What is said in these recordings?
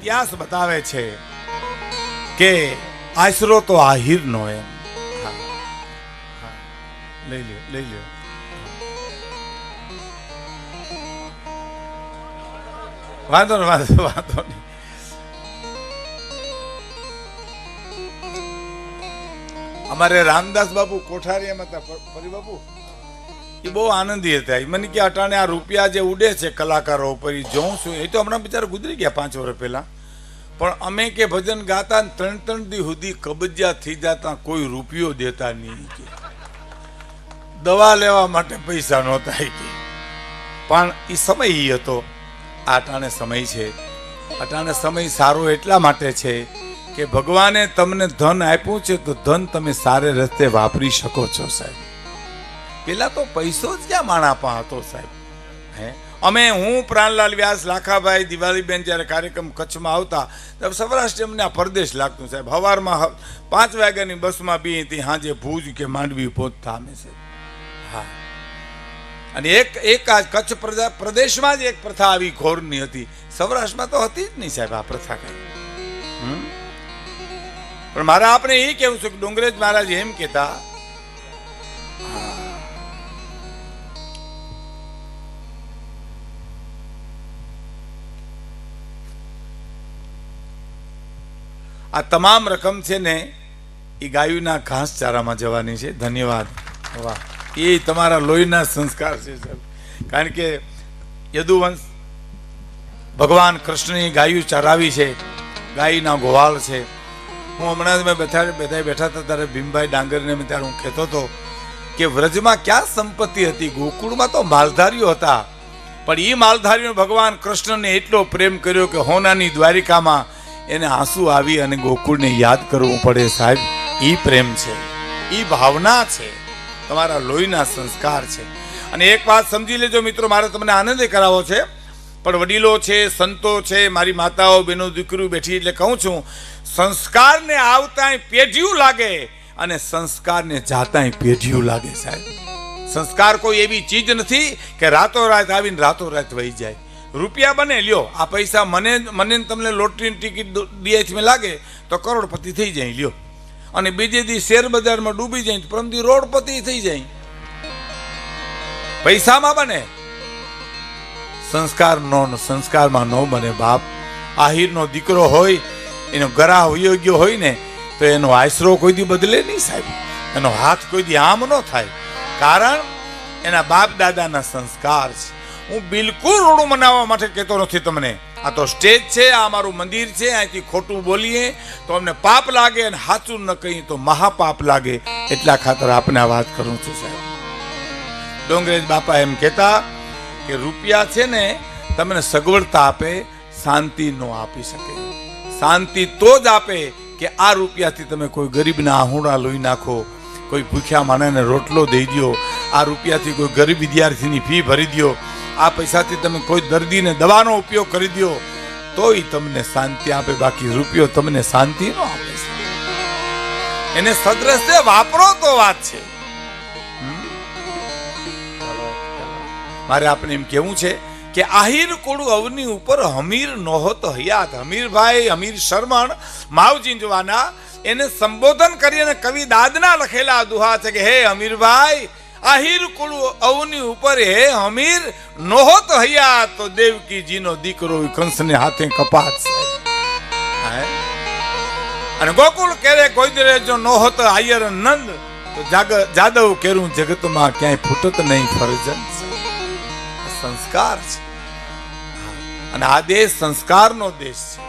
ઇતિહાસ બતાવે છે કે આશરો તો આહિરનો એમ. લઈ લ્યો. વાંધો નહીં. અમારે રામદાસ બાપુ કોઠારીયામાં હતા, ફરી બાપુ એ બહુ આનંદી હતા. મને કે અટાણે આ રૂપિયા જે ઉડે છે કલાકારો ઉપર એ જોઉં છું. એ તો હમણાં બિચારા ગુજરી ગયા 5 વર્ષ પહેલા. પણ અમે કે ભજન ગાતા 3 દી સુધી કબજિયાત થઈ જતા, કોઈ રૂપિયો દેતા નહીં, કે દવા લેવા માટે પૈસા નહોતા. પણ એ સમય એ હતો. અટાણે સમય છે. અટાણે સમય સારો એટલા માટે છે કે ભગવાને તમને ધન આપ્યું છે તો ધન તમે સારે રસ્તે વાપરી શકો છો સાહેબ. પેલા તો પૈસો જ ક્યાં માણાપા હતો સાહેબ. હું પ્રાણલાલ વ્યાસ, લાખાભાઈ, દિવાળીબેન જ્યારે કાર્યક્રમ કચ્છમાં આવતા ત્યારે સૌરાષ્ટ્ર અમને આ પરદેશ લાગતું સાહેબ. સવારમાં 5 વાગ્યાની બસમાં બી હતી, સાંજે ભુજ કે માંડવી પહોંચતા અમે છે. હા, અને એક આ કચ્છ પ્રદેશમાં જ એક પ્રથા આવી ઘોરની હતી. સૌરાષ્ટ્રમાં તો હતી જ નહીં સાહેબ આ પ્રથા કઈ. પણ મારે આપણે એ કેવું છે કે ડુંગરેજ મહારાજ એમ કહેતા, આ તમામ રકમ છે ને એ ગાયોના ઘાસચારામાં જવાની છે. ધન્યવાદ. વાહ, એ તમારા લોહીના સંસ્કાર છે સાહેબ. કારણ કે યદુવંશ ભગવાન કૃષ્ણની ગાયું ચરાવી છે, ગાયના ગોવાળ છે. હું હમણાં મેં બેઠા હતા ત્યારે ભીમભાઈ ડાંગરને ત્યારે હું કહેતો હતો કે વ્રજમાં ક્યાં સંપત્તિ હતી, ગોકુળમાં તો માલધારીઓ હતા. પણ એ માલધારીઓ ભગવાન કૃષ્ણને એટલો પ્રેમ કર્યો કે હોનાની દ્વારિકામાં એને આંસુ આવી અને ગોકુળને યાદ કરવું પડે સાહેબ. એ પ્રેમ છે, એ ભાવના છે, તમારા લોહીના સંસ્કાર છે. અને એક વાત સમજી લેજો મિત્રો, મારે તમને આનંદ કરાવો છે, પણ વડીલો છે, સંતો છે, મારી માતાઓ, બહેનો, દીકરીઓ બેઠી એટલે કહું છું, સંસ્કારને આવતાંય પેઢિયું લાગે અને સંસ્કારને જાતાંય પેઢિયું લાગે સાહેબ. સંસ્કાર કોઈ એવી ચીજ નથી કે રાતોરાત આવીને રાતોરાત વહી જાય. રૂપિયા બને, લ્યો આ પૈસા મને તમને લોટરીની ટિકિટ ડીએચમાં લાગે તો કરોડપતિ થઈ જાય, લ્યો. અને બીજે દી શેર બજારમાં ડૂબી જાય તો પ્રમદી રોડપતિ થઈ જાય. પૈસામાં બને, સંસ્કારમાં ન બને બાપ. આહિરનો દીકરો હોય, એનો ગરા યોગ્ય હોય ને તો એનો આશરો કોઈ દી બદલે નહીં સાહેબ. એનો હાથ કોઈ દી આમ ન થાય, કારણ એના બાપ દાદાના સંસ્કાર છે. હું બિલકુલ રોડું મનાવવા માટે કહેતો નથી તમને. આ તો સ્ટેજ છે, આ મારું મંદિર છે. અહીંથી ખોટું બોલીએ તો અમને પાપ લાગે અને સાચું ન કહીએ તો મહાપાપ લાગે. એટલા ખાતર આપને આ વાત કરું છું સાહેબ. ડોંગરેજ બાપા એમ કહેતા કે રૂપિયા છે ને તમને સગવડતા આપે, શાંતિ ન આપી શકે. શાંતિ તો જ આપે કે આ રૂપિયાથી તમે કોઈ ગરીબના આહુડા લોહી નાખો, કોઈ ભૂખ્યા માણસને રોટલો દઈ દો, આ રૂપિયાથી કોઈ ગરીબ વિદ્યાર્થીની ફી ભરી દો, આ પૈસાથી તમે કોઈ દર્દીને દવાનો ઉપયોગ કરી દો, તોય તમને શાંતિ આપે. બાકી રૂપિયો તમને શાંતિ ન આપે. એને સદ્રસ્તે વાપરો તો વાત છે. મારે આપણે એમ કેવું છે કે આહિર કોડું અવની ઉપર હમીર નહોત હયાત. હમીરભાઈ, હમીર શરમણ માવજીંજવાના એને સંબોધન કરી અને કવિ દાદના લખેલા દુહા છે કે હે હમીરભાઈ, આહિર કોડું અવની ઉપર હે હમીર નહોત હયાત તો દેવકીજીનો દીકરો કંસને હાથે કપાત. અને ગોકુળ કેરે કોઈ જો નહોત આયર નંદ તો જાદવ કેરું જગતમાં ક્યાંય ફૂટત નહીં ફરજન. સંસ્કાર છે અને આ દેશ સંસ્કારનો દેશ છે.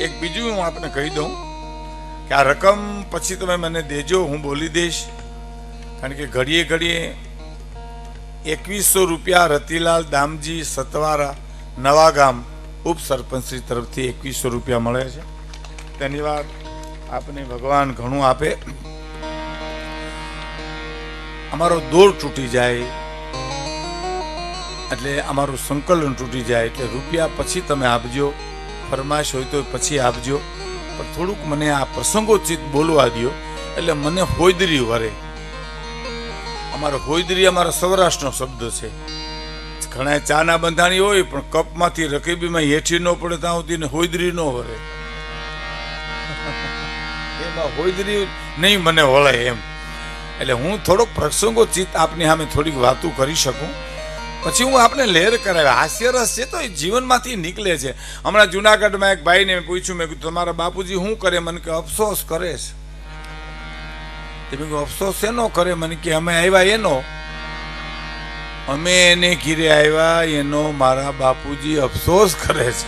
એક બીજું હું આપને કહી દઉં કે આ રકમ પછી તમે મને દેજો, હું બોલી દઈશ. કારણ કે ઘડીએ 2100 રૂપિયા રતિલાલ દામજી સતવારા નવાગામ ઉપસરપંચ શ્રી તરફથી 2100 રૂપિયા મળે છે. ધન્યવાદ. આપને ભગવાન ઘણું આપે. અમારો દોર તૂટી જાય એટલે અમારું સંકલન તૂટી જાય એટલે રૂપિયા પછી તમે આપજો. ફરમાશ હોય તો પછી આપજો, પણ થોડુંક મને આ પ્રસંગોચિત બોલવા દો એટલે મને હોદરી વરે. અમારો હોયદરી અમારો સૌરાષ્ટ્રનો શબ્દ છે. ઘણા ચાના બંધાણી હોય પણ કપમાંથી રકેબીમાં હેઠી ન પડે ત્યાં સુધી હોયદરી ન વરે. એમાં હોયદરી નહીં મને વળે એમ. એટલે હું થોડોક પ્રસંગોચિત આપની સામે થોડીક વાતો કરી શકું, પછી હું આપને લહેર કરાવે. હાસ્યરસ છે તો એ જીવનમાંથી નીકળે છે. હમણાં જુનાગઢમાં એક ભાઈને પૂછ્યું, મેં કીધું તમારા બાપુજી શું કરે? મને કે અફસોસ કરે છે. મેં કીધું અફસોસ શેનો કરે? મને કે અમે આવ્યા એનો, અમે એને ઘીરે આવ્યા એનો મારા બાપુજી અફસોસ કરે છે.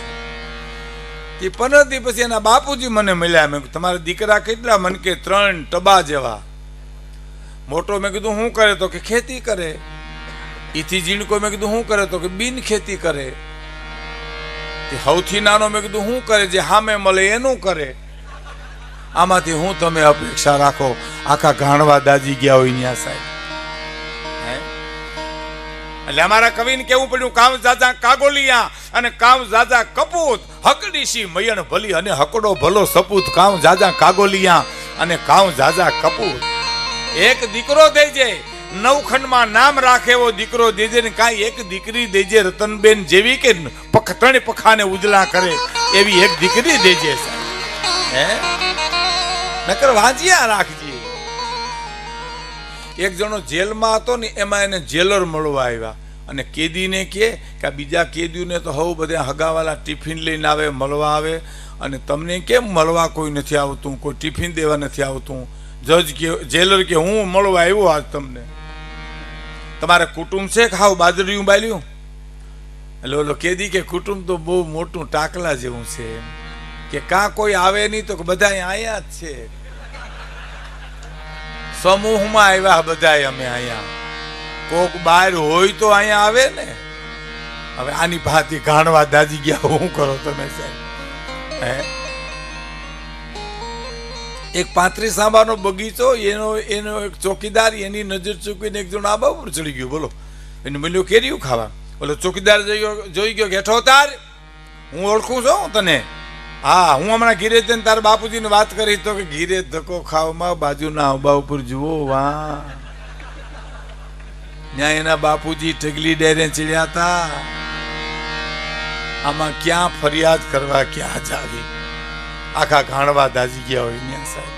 તે 15 દી પછી એના બાપુજી મને મળ્યા. મેં તમારા દીકરા કેટલા? મને કે 3 ટબા જેવા. મોટો મેં કીધું શું કરે? તો કે ખેતી કરે. ઈથી ઝીણકો મેં કીધું શું કરે? તો કે બિન ખેતી કરે. સૌથી નાનો મેં કીધું શું કરે? જે સામે મળે એનું કરે. આમાંથી હું તમે અપેક્ષા રાખો? આખા ઘાણવા દાજી ગયા હોય ત્યાં સાહેબ. એટલે અમારા કવિને કેવું પડ્યું, કામ જાજા કાગોલિયા અને કામ જાજા કપૂત, હકડીશી મયણ ભલી અને હકડો ભલો સપૂત. કામ જાજા કાગોલિયા અને કામ જાજા કપૂત. એક દીકરો દેજે નવખંડમાં નામ રાખે એવો દીકરો દેજે ને કાંઈ એક દીકરી દેજે રતનબેન જેવી કે 3 પખાને ઉજળા કરે એવી એક દીકરી દેજે સાહેબ. નકર વાંજિયા રાખજે. એક જણો જેલમાં હતો ને, એમાં એને જેલર મળવા આવ્યા અને કેદીને કહે કે બીજા કેદીઓને તો હવ બધા હગાવાલા ટિફિન લઈને આવે, મળવા આવે, અને તમને કેમ મળવા કોઈ નથી આવતું, કોઈ ટિફિન દેવા નથી આવતું? જજ કે જેલર કે હું મળવા આવ્યો આજ તમને. તમારે કુટુંબ છે? ખાવ બાજરીયું બાલ્યું? એટલે ઓલો કેદી કે કુટુંબ તો બહુ મોટું ટાકલા જેવું છે. કે કાં કોઈ આવે નહીં? તો બધા અહીંયા જ છે, સમૂહમાં આવ્યા બધા અમે અહીંયા. કોક બહાર હોય તો અહીંયા આવે ને. હવે આની ભાતી ઘાણવા દાજી ગયા, શું કરો તમે સાહેબ? એક 35 આંબાનો બગીચો, એનો એક ચોકીદાર એની નજર ચૂકીને એક જણ આંબા ઉપર ચડી ગયો. બોલો, એને મળ્યું કેરીયું ખાવા. બોલો ચોકીદાર જોઈ ગયો, હેઠો તાર, હું ઓળખું છું તને. હા, હું હમણાં ઘીરે જઈને તારા બાપુજીને વાત કરી તો કે ઘીરે ધક્કો ખાવામાં બાજુના આંબા ઉપર જુઓ, વાહ, ત્યાં એના બાપુજી ઢગલી ડેરે ચડ્યા હતા. આમાં ક્યાં ફરિયાદ કરવા, ક્યાં જાવી? આખા ઘાણવા દાજી ગયા હોય ત્યાં સાહેબ.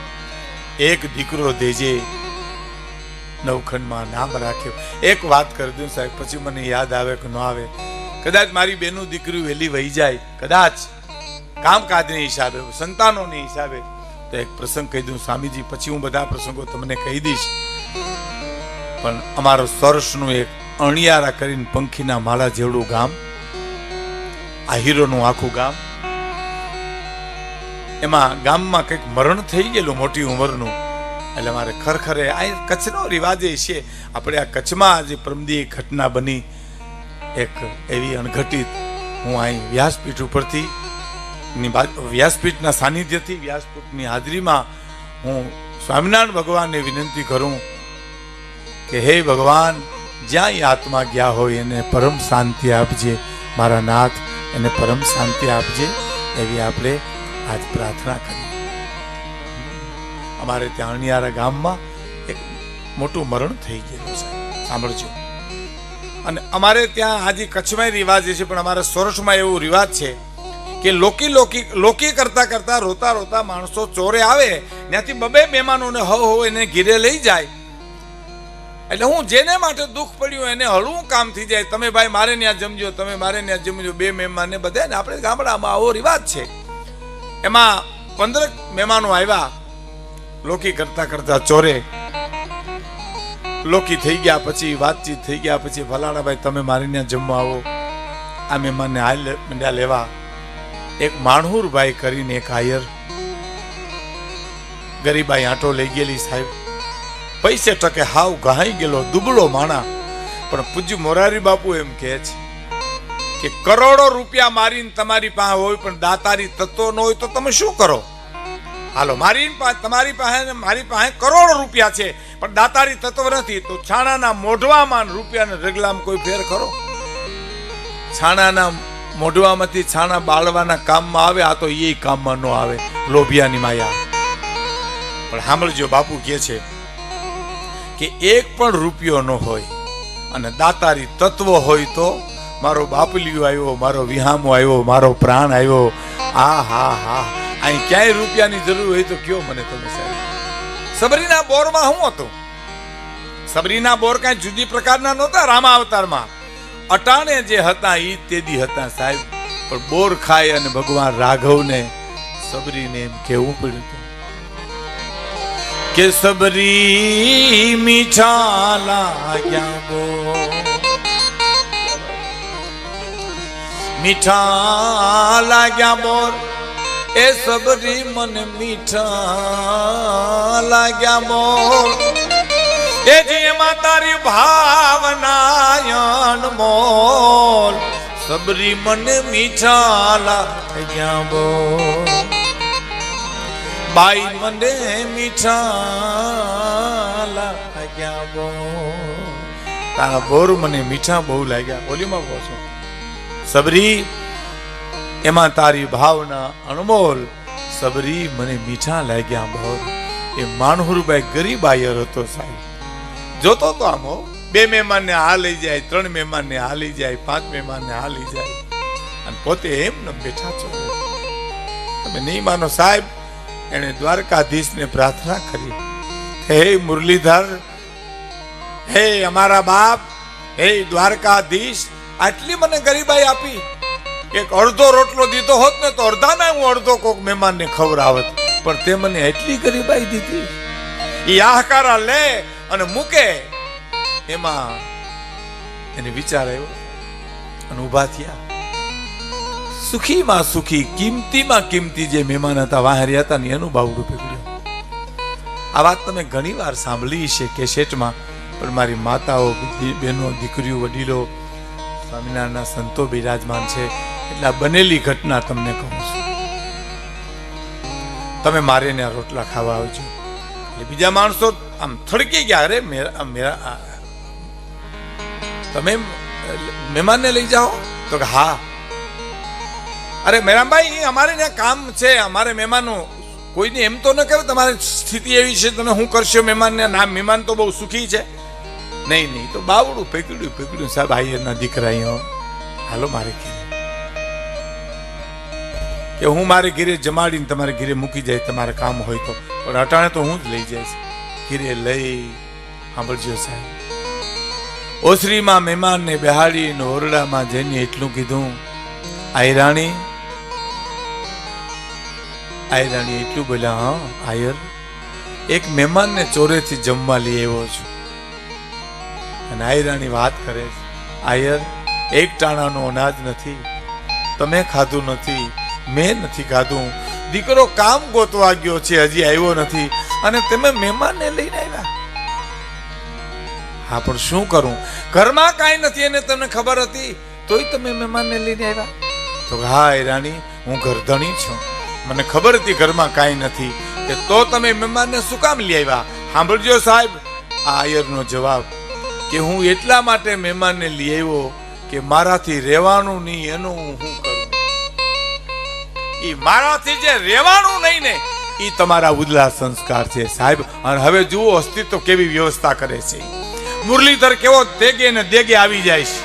એક દીકરો દેજે નવખંડમાં નામ રાખ્યો. એક વાત કરી દઉં સાહેબ, પછી મને યાદ આવે કે ન આવે. કદાચ મારી બેનું દીકરી વહેલી વહી જાય, કદાચ કામકાજની હિસાબે, સંતાનોની હિસાબે, તો એક પ્રસંગ કહી દઉં સ્વામીજી, પછી હું બધા પ્રસંગો તમને કહી દઈશ. પણ અમારો સરસનું એક અણિયારા કરીને પંખીના માળા જેવડું ગામ, આ હીરોનું આખું ગામ, એમાં ગામમાં કંઈક મરણ થઈ ગયેલું મોટી ઉંમરનું. એટલે મારે ખરેખર આ કચ્છનો રિવાજ છે. આપણે આ કચ્છમાં આજે પરમદી ઘટના બની, એક એવી અણઘટિત. હું અહીં વ્યાસપીઠ ઉપરથી, વ્યાસપીઠના સાનિધ્યથી, વ્યાસપીઠની હાજરીમાં હું સ્વામિનારાયણ ભગવાનને વિનંતી કરું કે હે ભગવાન, જ્યાં એ આત્મા ગયા હોય એને પરમ શાંતિ આપજે. મારા નાથ, એને પરમ શાંતિ આપજે, એવી આપણે આજ પ્રાર્થના કરી. અમારે ત્યાં અણિયારા ગામમાં એક મોટું મરણ થઈ ગયેલું છે, સાંભળજો. અને અમારે ત્યાં આજે કચ્છમાં રિવાજ છે, પણ અમારા સોરઠમાં એવો રિવાજ છે કે લોકી કરતા કરતા રોતા રોતા માણસો ચોરે આવે, ત્યાંથી 2 મહેમાનોને હો એને ઘીરે લઈ જાય. એટલે હું જેને માટે દુઃખ પડ્યું એને હળવું કામ થઈ જાય. તમે ભાઈ મારે ત્યાં જમજો, તમે મારે ત્યાં જમજો. 2 મહેમાનને બધા ને આપણે ગામડામાં આવો રિવાજ છે. એમાં 15 મહેમાનો આવ્યા, લોકી કરતા કરતા ચોરે. લોકી થઈ ગયા પછી, વાતચીત થઈ ગયા પછી, ફલાણા ભાઈ તમે મારે ત્યાં જમવા આવો. આ મહેમાનને હાલ મંડ્યા લેવા. એક માણહુરભાઈ કરીને એક આયર, ગરીબાઈ આંટો લઈ ગયેલી સાહેબ, પૈસે ટકે હાવ ઘાઈ ગયેલો દુબળો માણા. પણ પૂજ્ય મોરારી બાપુ એમ કહે છે કે કરોડો રૂપિયા મારીને તમારી પાસે હોય પણ દાતારી તત્વો ન હોય તો તમે શું કરો? હાલો, તમારી પાસે મારી પાસે કરોડો રૂપિયા છે પણ દાતારી તત્વ નથી, તો છાણાના મોઢવામાં રૂપિયાના રગલામાં કોઈ ફેર ખરો? છાણાના મોઢવામાંથી છાણા બાળવાના કામમાં આવે, આ તો એ કામમાં ન આવે, લોભિયાની માયા. પણ સાંભળજો, બાપુ કહે છે કે એક પણ રૂપિયો ન હોય અને દાતારી તત્વ હોય તો મારો બાપલિયો આવ્યો, મારો વિહામો આવ્યો, મારો પ્રાણ આવ્યો. હા હા હા, અહીં ક્યાંય રૂપિયાની જરૂર હોય તો કયો મને તમે સાહેબ. સબરીના બોરમાં શું હતું? સબરીના બોર કાંઈ જુદી પ્રકારના નહોતા રામા અવતારમાં. અટાણે જે હતા ઈ તેદી હતા સાહેબ. પણ બોર ખાય અને ભગવાન રાઘવને સબરીને એમ કેવું પડ્યું હતું કે સબરી મીઠા લાગ્યા બોર, મીઠા લાગ્યા બોર, એ સબરી મને મીઠા લાગ્યા બોર, એ જેમાં તારી ભાવના અનમોલ, સબરી મને મીઠા લાગ્યા બોર, બાઈ મને મીઠા લાગ્યા બોર, તારા બોર મને મીઠા બહુ લાગ્યા. બોલીમાં કહો છો સબરી, એમાં તારી ભાવના અનમોલ, સબરી મને મીઠા લાગ્યા બોર. એ માનહુરભાઈ ગરીબ આયર હતો સાહેબ. જોતો તો આમ 2 મહેમાનને આ લઈ જાય, 3 મહેમાનને આ લઈ જાય, 5 મહેમાનને આ લઈ જાય અને પોતે એમ ન બેઠા છો. તમે નહીં માનો સાહેબ, એને દ્વારકાધીશને પ્રાર્થના કરી, હે મુરલીધર, હે અમારા બાપ, હે દ્વારકાધીશ, આટલી મને ગરીબાઈ આપી. એક અડધો રોટલો દીધો હોત ને તો અડધાના હું અડધો કોક મહેમાનને ખવડાવત, પણ તે મને એટલી ગરીબાઈ દીધી. એ આહકારા લે અને મૂકે. એમાં એને વિચાર આવ્યો અને ઉભા થયા. સુખીમાં સુખી, કિંમતીમાં કિંમતી જે મહેમાન હતા, વાહર્યા હતા ને એનું બાવડું પકડ્યું. આ વાત તમે ઘણી વાર સાંભળી છે કેસેટમાં, પણ મારી માતાઓ, બહેનો, દીકરીઓ, વડીલો, સ્વામિનારાયણના સંતો બિરાજમાન છે એટલે બનેલી ઘટના તમને કહું છું. તમે મારે ને રોટલા ખાવા આવજો. એટલે બીજા માણસો આમ થડકી ગયા, અરે મેરા તમે મહેમાનને લઈ જાઓ? તો કે હા. અરે મેરામભાઈ, અમારે ત્યાં કામ છે, અમારે મહેમાનો, કોઈને એમ તો ન કહેવાય તમારી સ્થિતિ એવી છે, તમે શું કરશો મહેમાનને? ના, મહેમાન તો બહુ સુખી છે. નહીં નહીં, તો બાવડું પકડ્યું સાહેબ, આયરના દીકરા અહીંયા હાલો મારે ઘેરે, કે હું મારે ઘેરે જમાડીને તમારે ઘેરે મૂકી જાય, તમારે કામ હોય તો, પણ અટાણે તો હું જ લઈ જઈશ. ઘેરે લઈ સાંભળજો સાહેબ, ઓસરીમાં મહેમાનને બેહાડીને ઓરડામાં જઈને એટલું કીધું, આયરાણી એટલું બોલ્યા, હા આયર, એક મહેમાનને ચોરેથી જમવા લઈ આવ્યો છું. અને આયરાણી વાત કરે છે, આયર, એક ટાણાનું અનાજ નથી, તમે ખાધું નથી, મેં નથી ખાધું, દીકરો કામ ગોતવા ગયો છે, હજી આવ્યો નથી, અને તમે મહેમાનને લઈને આવ્યા. હા, પણ શું કરું, ઘરમાં કાંઈ નથી એને તમને ખબર હતી, તોય તમે મહેમાનને લઈને આવ્યા? તો હા રાણી, હું ઘરધણી છું, મને ખબર હતી ઘરમાં કાંઈ નથી, કે તો તમે મહેમાનને શું કામ લઈ આવ્યા? સાંભળજો સાહેબ આ આયરનો જવાબ, કે હું એટલા માટે મહેમાનને લઈ આવ્યો કે મારાથી રહેવાનું નહીં, એનું હું શું કરું? એ મારાથી જે રહેવાનું નહીં ને, એ તમારા ઉદલા સંસ્કાર છે સાહેબ. અને હવે જુઓ અસ્તિત્વ કેવી વ્યવસ્થા કરે છે. મુરલીધર કેવો દેગે ને દેગે આવી જાય છે.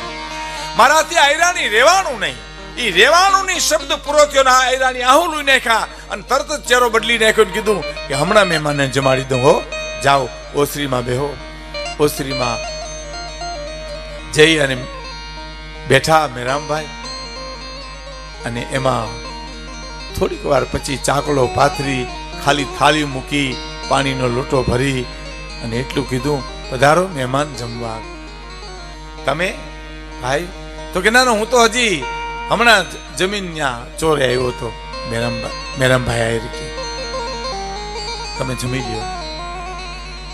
મારાથી આયરાની રહેવાનું નહીં, એ રહેવાનું નહીં શબ્દ પૂરો થયો ને આયરાની આહું લઈ નાખ્યા અને તરત જ ચહેરો બદલી નાખ્યો ને કીધું કે હમણાં મહેમાનને જમાડી દઉં, હો જાઓ ઓસરીમાં બેહો. ઓસરીમાં જઈ અને બેઠા મેરામભાઈ, અને એમાં થોડીક વાર પછી ચાકડો પાથરી, ખાલી થાળી મૂકી, પાણીનો લોટો ભરી અને એટલું કીધું, પધારો મહેમાન જમવા. તમે ભાઈ? તો કે ના, હું તો હજી હમણાં જમીન ત્યાં ચોરે આવ્યો હતો. મેરામભાઈ આયર કે તમે જમી લ્યો.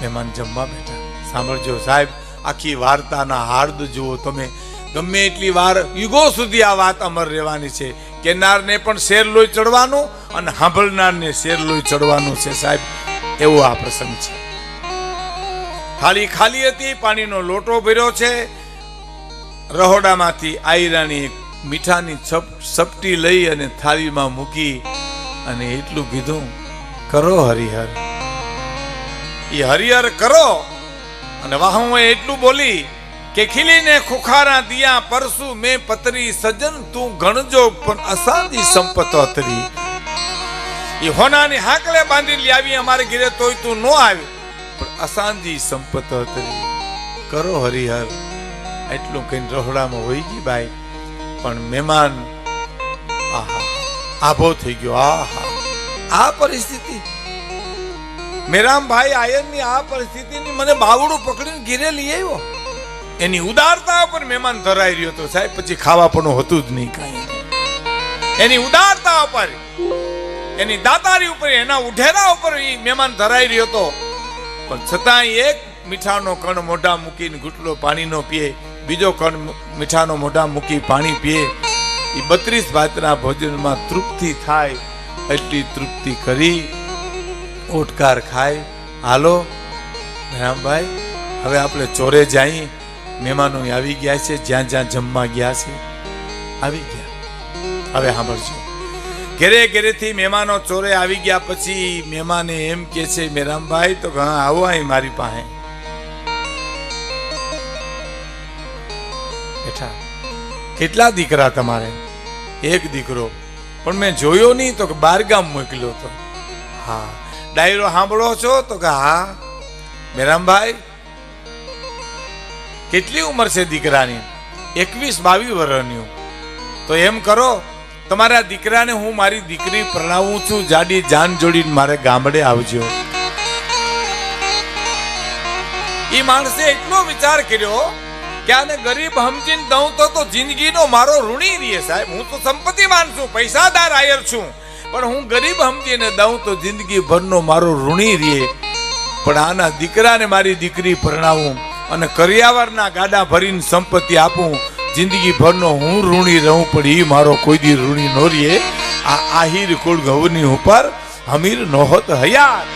મહેમાન જમવા બેઠા. સાંભળજો સાહેબ, આખી વાર્તાના હાર્દ જુઓ તમે. ગમે એટલી વાર, યુગો સુધી આ વાત અમર રહેવાની છે. કેનારને પણ શેર લોહી ચડવાનું અને સાંભળનારને શેર લોહી ચડવાનું છે સાહેબ. એવો આ પ્રસંગ છે. થાળી ખાલી હતી, પાણીનો લોટો ભર્યો છે. રહોડામાંથી આયરાની મીઠાની સપટી લઈ અને થાળીમાં મૂકી અને એટલું કીધું, કરો હરિહર. એ હરિહર કરો અને વાહું એટલું બોલી કે ખીલીને ખુખારા દિયા પરસુ મેં પતરી સજન તું ગણજો પણ અસાધી સંપત અતરી. એ હોનાની હાકલે બાંધી લાવી અમારે ઘરે તોય તું નો આવી પણ અસાંજી સંપત અતરી. કરો હરિહર એટલું કઈ રહોડામાં હોઈ ગઈ બાઈ. પણ મહેમાન આહા આભો થઈ ગયો. આહા આ પરિસ્થિતિ મેરામભાઈ આયરની આ પરિસ્થિતિની મને બાવડું પકડીને ઘેરે લઈ આવ્યો. એની ઉદારતા ઉપર મહેમાન ધરાઈ રહ્યો હતો સાહેબ. પછી ખાવા પણ હોતું જ નહીં કાંઈ. એની ઉદારતા ઉપર, એની દાતારી ઉપર, એના ઉઢેરા ઉપર એ મહેમાન ધરાઈ રહ્યો હતો. પણ છતાંય એક મીઠાનો કણ મોઢા મૂકીને ઘૂંટડો પાણીનો પીએ, બીજો કણ મીઠાનો મોઢા મૂકી પાણી પીએ. એ 32 ભાતના ભોજનમાં તૃપ્તિ થાય એટલી તૃપ્તિ કરી ઓટકાર ખાય. હાલો રામભાઈ હવે આપણે ચોરે જઈએ. મહેમાનો આવી ગયા છે, જ્યાં જ્યાં જમવા ગયા છે આવી ગયા. હવે સાંભળજો, ઘેરે ઘેરેથી મહેમાનો ચોરે આવી ગયા પછી મહેમાને એમ કે છે મેરામભાઈ તો હા આવો અહીં મારી પાસે બેઠા. કેટલા દીકરા તમારે? એક દીકરો, પણ મેં જોયો નહીં તો કે 12 ગામ મોકલ્યો હતો. હા. ડાયરો સાંભળો છો? તો કે હા. મેરામભાઈ કેટલી ઉંમર છે દીકરાની? 21-22 વર્ષની. તો એમ કરો, તમારા દીકરાને હું મારી દીકરી પરણાવું છું, જાડી જાન જોડીને મારે ગામડે આવજો. એ માણસે એટલો વિચાર કર્યો કે આને ગરીબ સમજીને દઉં તો જિંદગીનો મારો ઋણી રહે સાહેબ. હું તો સંપત્તિવાન છું, પૈસાદાર આયર છું, પણ હું ગરીબ સમજીને દઉં તો જિંદગી ભરનો મારો ઋણી રહે. પણ આના દીકરાને મારી દીકરી પરણાવું અને કરિયાવરના ગાડા ભરીને સંપત્તિ આપું, જિંદગી ભરનો હું ઋણી રહું, પણ એ મારો કોઈ દી ઋણી નો રહે. આ આહિર કુળ ગવની ઉપર હમીર નહોત હયાર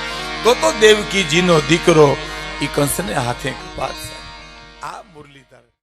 તો દેવકીજીનો દીકરો ઈ કંસને હાથે કપાત. આ મુરલી